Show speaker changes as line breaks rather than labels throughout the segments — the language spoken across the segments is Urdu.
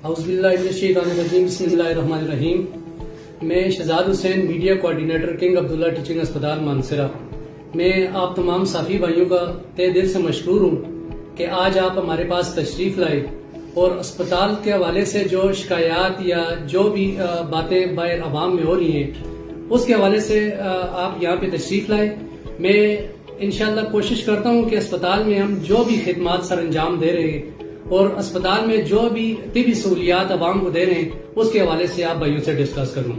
اعوذ باللہ من الشیطان الرجیم، بسم اللہ الرحمن الرحیم۔ میں شہزاد حسین، میڈیا کوارڈینیٹر، کنگ عبداللہ ٹیچنگ اسپتال مانسرا۔ میں آپ تمام ساتھی بھائیوں کا تہ دل سے مشکور ہوں کہ آج آپ ہمارے پاس تشریف لائے اور اسپتال کے حوالے سے جو شکایات یا جو بھی باتیں باہر عوام میں ہو رہی ہیں اس کے حوالے سے آپ یہاں پہ تشریف لائے۔ میں انشاءاللہ کوشش کرتا ہوں کہ اسپتال میں ہم جو بھی خدمات سر انجام دے رہے ہیں اور اسپتال میں جو بھی طبی سہولیات عوام کو دے رہے ہیں اس کے حوالے سے آپ بھائیوں سے ڈسکس کروں۔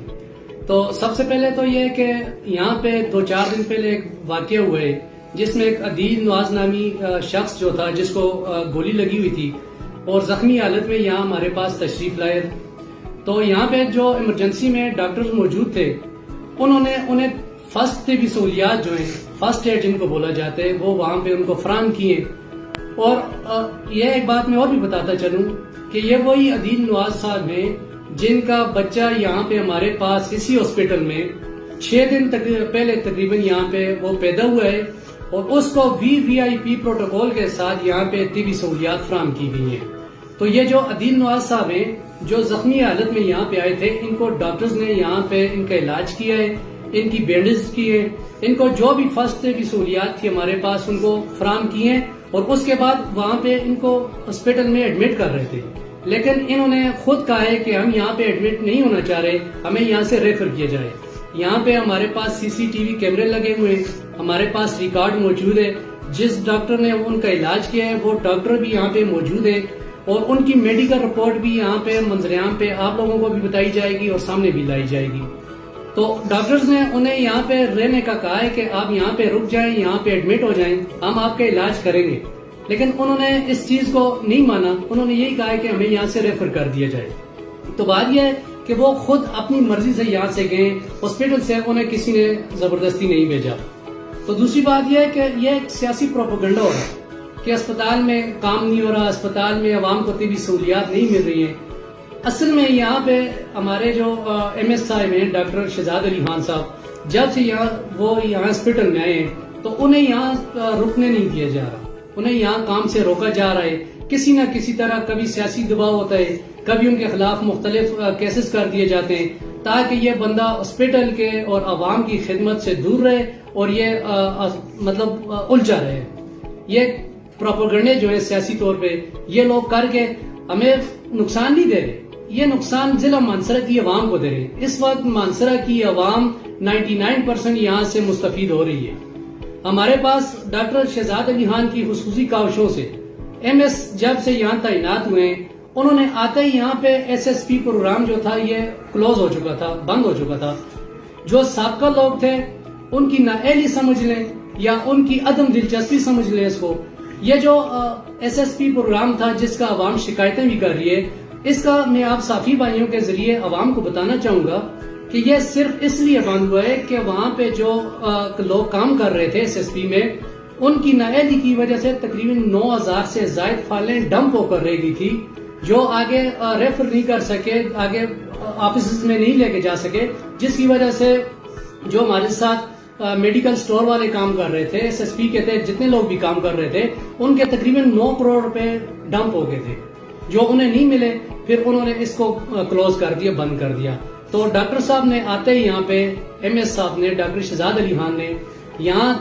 تو سب سے پہلے تو یہ کہ یہاں پہ 2-4 دن پہلے ایک واقعہ ہوا ہے جس میں ایک عدیل نواز نامی شخص جو تھا جس کو گولی لگی ہوئی تھی اور زخمی حالت میں یہاں ہمارے پاس تشریف لائے۔ تو یہاں پہ جو ایمرجنسی میں ڈاکٹرز موجود تھے انہوں نے انہیں فرسٹ طبی سہولیات جو ہیں، فرسٹ ایڈ جن کو بولا جاتا ہے، وہ وہاں پہ ان کو فراہم کیے۔ اور یہ ایک بات میں اور بھی بتاتا چلوں کہ یہ وہی عدیل نواز صاحب ہیں جن کا بچہ یہاں پہ ہمارے پاس اسی ہاسپٹل میں 6 دن پہلے تقریباً یہاں پہ وہ پیدا ہوا ہے اور اس کو VIP پروٹوکول کے ساتھ یہاں پہ طبی سہولیات فراہم کی گئی ہیں۔ تو یہ جو عدیل نواز صاحب ہیں جو زخمی حالت میں یہاں پہ آئے تھے، ان کو ڈاکٹرز نے یہاں پہ ان کا علاج کیا ہے، ان کی بینڈیج کی ہے، ان کو جو بھی فرسٹ طبی سہولیات تھی ہمارے پاس ان کو فراہم کی ہیں اور اس کے بعد وہاں پہ ان کو ہاسپٹل میں ایڈمٹ کر رہے تھے، لیکن انہوں نے خود کہا ہے کہ ہم یہاں پہ ایڈمٹ نہیں ہونا چاہ رہے، ہمیں یہاں سے ریفر کیا جائے۔ یہاں پہ ہمارے پاس CCTV کیمرے لگے ہوئے ہیں، ہمارے پاس ریکارڈ موجود ہے، جس ڈاکٹر نے ان کا علاج کیا ہے وہ ڈاکٹر بھی یہاں پہ موجود ہے اور ان کی میڈیکل رپورٹ بھی یہاں پہ منظر عام پہ آپ لوگوں کو بھی بتائی جائے گی اور سامنے بھی لائی جائے گی۔ تو ڈاکٹرز نے انہیں یہاں پہ رہنے کا کہا ہے کہ آپ یہاں پہ رک جائیں، یہاں پہ ایڈمٹ ہو جائیں، ہم آپ کا علاج کریں گے، لیکن انہوں نے اس چیز کو نہیں مانا۔ انہوں نے یہی کہا ہے کہ ہمیں یہاں سے ریفر کر دیا جائے۔ تو بات یہ ہے کہ وہ خود اپنی مرضی سے یہاں سے گئے، ہاسپٹل سے انہیں کسی نے زبردستی نہیں بھیجا۔ تو دوسری بات یہ ہے کہ یہ ایک سیاسی پروپیگنڈا ہو رہا ہے کہ اسپتال میں کام نہیں ہو رہا، اسپتال میں عوام کو طبی سہولیات نہیں مل رہی ہیں۔ اصل میں یہاں پہ ہمارے جو MS صاحب ہیں، ڈاکٹر شہزاد علی خان صاحب، جب سے وہ یہاں ہاسپٹل میں آئے ہیں تو انہیں یہاں رکنے نہیں دیا جا رہا، انہیں یہاں کام سے روکا جا رہا ہے۔ کسی نہ کسی طرح کبھی سیاسی دباؤ ہوتا ہے، کبھی ان کے خلاف مختلف کیسز کر دیے جاتے ہیں تاکہ یہ بندہ ہاسپٹل کے اور عوام کی خدمت سے دور رہے اور یہ مطلب الجھا رہے۔ یہ پروپیگنڈے جو ہے سیاسی طور پہ یہ لوگ کر کے ہمیں نقصان نہیں دے رہے، یہ نقصان ضلع مانسرا کی عوام کو دے رہے ہیں۔ اس وقت مانسرا کی عوام 99% یہاں سے مستفید ہو رہی ہے۔ ہمارے پاس ڈاکٹر شہزاد علی خان کی خصوصی کاوشوں سے MS جب سے یہاں تعینات ہوئے ہیں، انہوں نے آتے ہی یہاں پہ SSP پروگرام جو تھا یہ کلوز ہو چکا تھا، بند ہو چکا تھا۔ جو سابقہ لوگ تھے ان کی نااہلی سمجھ لیں یا ان کی عدم دلچسپی سمجھ لیں اس کو، یہ جو SSP پروگرام تھا جس کا عوام شکایتیں بھی کر رہی ہے، اس کا میں آپ صافی بھائیوں کے ذریعے عوام کو بتانا چاہوں گا کہ یہ صرف اس لیے بند ہوا ہے کہ وہاں پہ جو لوگ کام کر رہے تھے SSP میں، ان کی نااہلی کی وجہ سے تقریباً 9000 سے زائد فائلیں ڈمپ ہو کر رہ گئی تھی جو آگے ریفر نہیں کر سکے، آگے آفیسز میں نہیں لے کے جا سکے، جس کی وجہ سے جو ہمارے ساتھ میڈیکل سٹور والے کام کر رہے تھے، SSP کے تحت جتنے لوگ بھی کام کر رہے تھے، ان کے تقریباً 9 کروڑ روپے ڈمپ ہو گئے تھے جو انہیں نہیں ملے۔ پھر انہوں نے اس کو کلوز کر دیا، بند کر دیا۔ تو ڈاکٹر صاحب نے آتے ہی یہاں پہ MS صاحب نے، ڈاکٹر شہزاد علی خان نے یہاں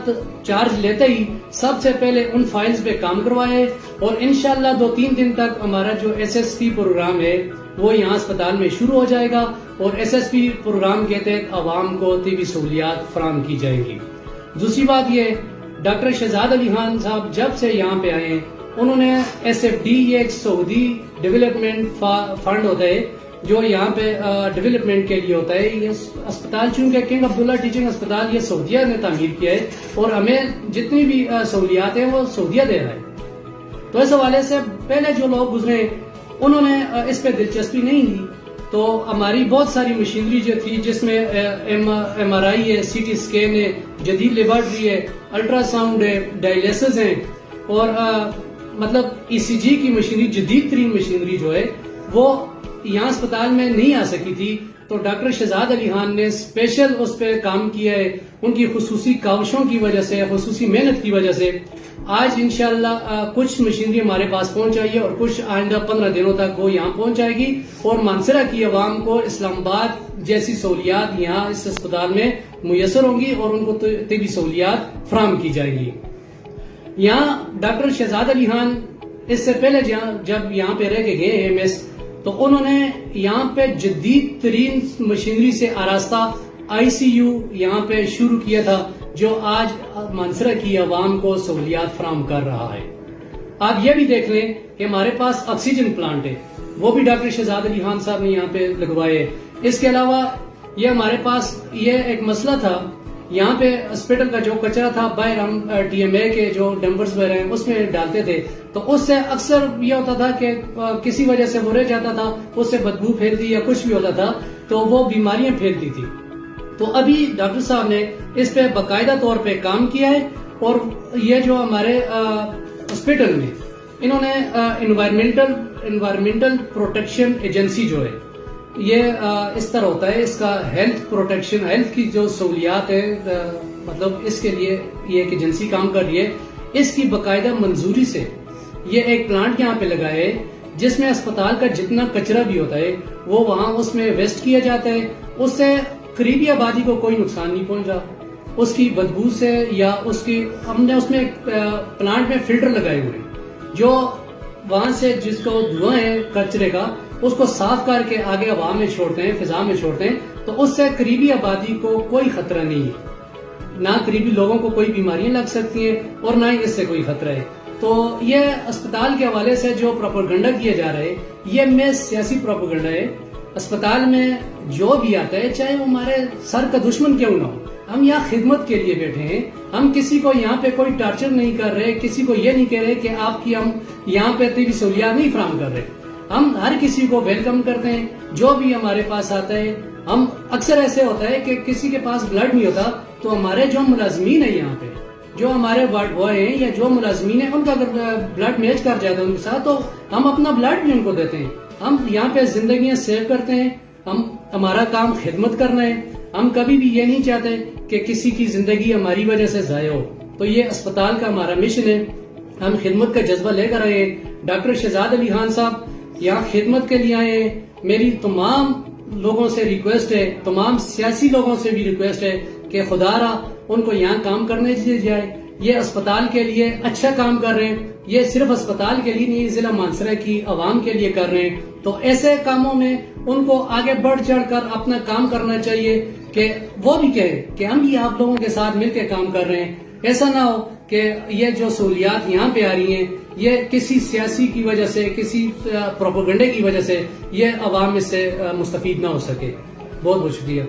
چارج لیتے ہی سب سے پہلے ان فائلز پہ کام کروائے اور انشاءاللہ 2-3 دن تک ہمارا جو SSP پروگرام ہے وہ یہاں اسپتال میں شروع ہو جائے گا اور SSP پروگرام کے تحت عوام کو طبی سہولیات فراہم کی جائیں گی۔ دوسری بات یہ، ڈاکٹر شہزاد علی خان صاحب جب سے یہاں پہ آئے ہیں انہوں نے SFD، یہ ایک سعودی ڈیولپمنٹ فنڈ ہوتا ہے جو یہاں پہ ڈیولپمنٹ کے لیے ہوتا ہے۔ یہ اسپتال چونکہ کنگ عبداللہ ٹیچنگ اسپتال یہ سعودیہ نے تعمیر کیا ہے اور ہمیں جتنی بھی سہولیات ہیں وہ سعودیہ دے رہا ہے۔ تو اس حوالے سے پہلے جو لوگ گزرے انہوں نے اس پہ دلچسپی نہیں لی، تو ہماری بہت ساری مشینری جو تھی جس میں MRI ہے، CT اسکین ہے، جدید لیبارٹری ہے، الٹرا ساؤنڈ ہے، ڈائلیسس ہیں اور مطلب ECG کی مشینری، جدید ترین مشینری جو ہے وہ یہاں اسپتال میں نہیں آ سکی تھی۔ تو ڈاکٹر شہزاد علی خان نے اسپیشل اس پہ کام کیا ہے، ان کی خصوصی کاوشوں کی وجہ سے، خصوصی محنت کی وجہ سے آج انشاءاللہ کچھ مشینری ہمارے پاس پہنچ جائے گی اور کچھ آئندہ 15 دنوں تک وہ یہاں پہنچ جائے گی، اور مانسہرہ کی عوام کو اسلام آباد جیسی سہولیات یہاں اس اسپتال میں میسر ہوں گی اور ان کو طبی سہولیات فراہم کی جائیں گی۔ یہاں ڈاکٹر شہزاد علی خان اس سے پہلے جب یہاں پہ رہ کے گئے ایم ایس، تو انہوں نے یہاں پہ جدید ترین مشینری سے آراستہ ICU یہاں پہ شروع کیا تھا، جو آج مانسہرہ کی عوام کو سہولیات فراہم کر رہا ہے۔ آپ یہ بھی دیکھ لیں کہ ہمارے پاس آکسیجن پلانٹ ہے، وہ بھی ڈاکٹر شہزاد علی خان صاحب نے یہاں پہ لگوائے۔ اس کے علاوہ یہ ہمارے پاس یہ ایک مسئلہ تھا، یہاں پہ ہاسپٹل کا جو کچرا تھا باہر ہم TMA کے جو ڈمپرز وغیرہ ہیں اس میں ڈالتے تھے، تو اس سے اکثر یہ ہوتا تھا کہ کسی وجہ سے وہ رہ جاتا تھا، اس سے بدبو پھیلتی یا کچھ بھی ہوتا تھا تو وہ بیماریاں پھیلتی تھی۔ تو ابھی ڈاکٹر صاحب نے اس پہ باقاعدہ طور پہ کام کیا ہے، اور یہ جو ہمارے ہاسپٹل میں انہوں نے انوائرمنٹل پروٹیکشن ایجنسی جو ہے، یہ اس طرح ہوتا ہے، اس کا ہیلتھ پروٹیکشن، ہیلتھ کی جو سہولیات ہے، مطلب اس کے لیے یہ ایک ایجنسی کام کر رہی ہے۔ اس کی باقاعدہ منظوری سے یہ ایک پلانٹ یہاں پہ لگا ہے، جس میں اسپتال کا جتنا کچرا بھی ہوتا ہے وہ وہاں اس میں ویسٹ کیا جاتا ہے، اس سے قریبی آبادی کو کوئی نقصان نہیں پہنچ رہا اس کی بدبو سے، یا اس کی ہم نے اس میں پلانٹ میں فلٹر لگائے ہوئے ہیں جو وہاں سے جس کو دھواں ہے کچرے کا اس کو صاف کر کے آگے ہوا میں چھوڑتے ہیں، فضا میں چھوڑتے ہیں، تو اس سے قریبی آبادی کو کوئی خطرہ نہیں ہے، نہ قریبی لوگوں کو کوئی بیماریاں لگ سکتی ہیں اور نہ ہی اس سے کوئی خطرہ ہے۔ تو یہ اسپتال کے حوالے سے جو پروپیگنڈا کیا جا رہا ہے، یہ میں سیاسی پروپیگنڈا ہے۔ اسپتال میں جو بھی آتا ہے، چاہے وہ ہمارے سر کا دشمن کیوں نہ ہو، ہم یہاں خدمت کے لیے بیٹھے ہیں، ہم کسی کو یہاں پہ کوئی ٹارچر نہیں کر رہے، کسی کو یہ نہیں کہہ رہے کہ آپ کی ہم یہاں پہ طبی سہولیات نہیں فراہم کر رہے، ہم ہر کسی کو ویلکم کرتے ہیں جو بھی ہمارے پاس آتا ہے۔ ہم اکثر ایسے ہوتا ہے کہ کسی کے پاس بلڈ نہیں ہوتا تو ہمارے جو ملازمین ہیں یہاں پہ، جو ہمارے وارڈ بوائے ہیں یا جو ملازمین ہیں، ان کا اگر بلڈ میچ کر جاتا ہے ان کے ساتھ تو ہم اپنا بلڈ بھی ان کو دیتے ہیں۔ ہم یہاں پہ زندگیاں سیو کرتے ہیں، ہمارا کام خدمت کرنا ہے، ہم کبھی بھی یہ نہیں چاہتے کہ کسی کی زندگی ہماری وجہ سے ضائع ہو۔ تو یہ اسپتال کا ہمارا مشن ہے، ہم خدمت کا جذبہ لے کر آئے ہیں۔ ڈاکٹر شہزاد علی خان صاحب یہاں خدمت کے لیے آئے ہیں۔ میری تمام لوگوں سے ریکویسٹ ہے، تمام سیاسی لوگوں سے بھی ریکویسٹ ہے کہ خدا را ان کو یہاں کام کرنے دیا جائے۔ یہ اسپتال کے لیے اچھا کام کر رہے ہیں، یہ صرف اسپتال کے لیے نہیں، ضلع مانسہرہ کی عوام کے لیے کر رہے ہیں۔ تو ایسے کاموں میں ان کو آگے بڑھ چڑھ کر اپنا کام کرنا چاہیے کہ وہ بھی کہے کہ ہم بھی آپ لوگوں کے ساتھ مل کے کام کر رہے ہیں۔ ایسا نہ ہو کہ یہ جو سہولیات یہاں پہ آ رہی ہیں یہ کسی سیاسی کی وجہ سے، کسی پروپیگنڈے کی وجہ سے یہ عوام اس سے مستفید نہ ہو سکے۔ بہت بہت شکریہ۔